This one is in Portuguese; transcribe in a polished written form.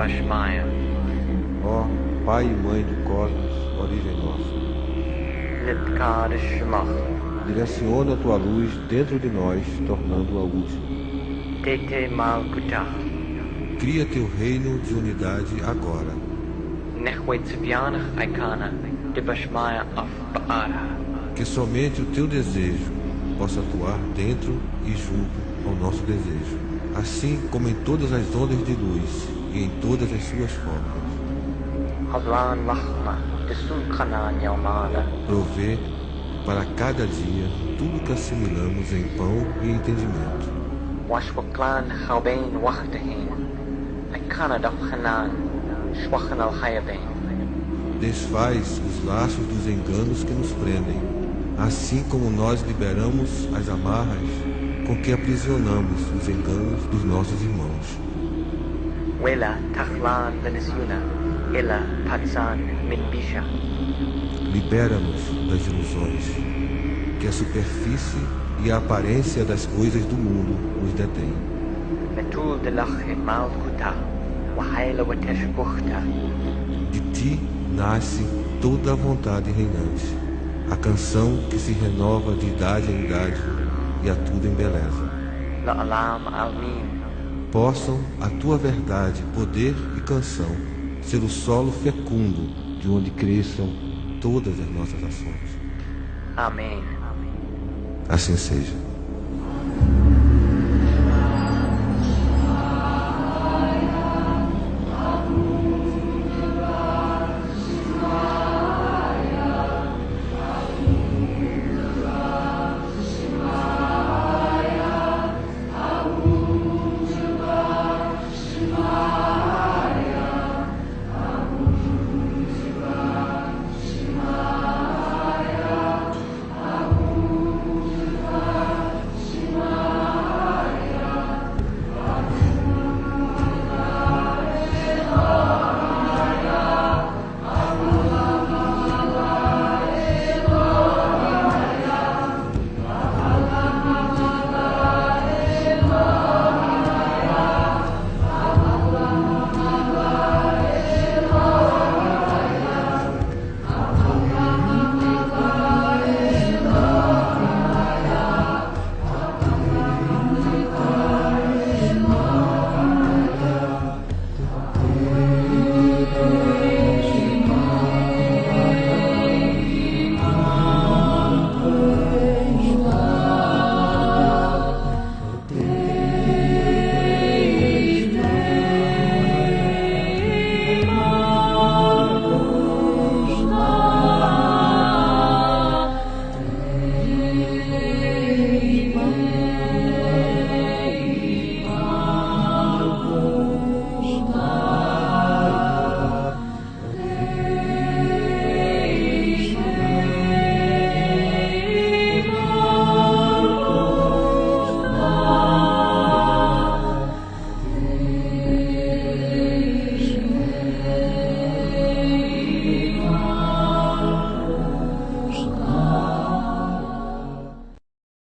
Dibashmaya. Ó Pai e Mãe do Cosmos, origem nossa, Litkadishmach. direciona a tua luz dentro de nós, tornando-a útil. Tete Malkutah. Cria teu reino de unidade agora, Nechwetsvianach Aikana. Dibashmaya of Baara. que somente o teu desejo possa atuar dentro e junto ao nosso desejo, assim como em todas as ondas de luz e em todas as suas formas. Havlan Lachma. Desunkanan Yamada. Provê para cada dia tudo que assimilamos em pão e entendimento. Washwaklan Haubain Wachtahin. Aikana Dafhanan. Shwachan al Hayabain. Desfaz os laços dos enganos que nos prendem, assim como nós liberamos as amarras com que aprisionamos os enganos dos nossos irmãos. Wela Tachlan Venezuela. Ela Patsan Minbisha. Libera-nos das ilusões que a superfície e a aparência das coisas do mundo nos detêm. Metul de Lache Malkuta. Wahaila Wateshbuchta. De ti nasce toda a vontade reinante, a canção que se renova de idade em idade e a tudo embeleza. La Alam Almin. Possam a tua verdade, poder e canção ser o solo fecundo de onde cresçam todas as nossas ações. Amen. Assim seja.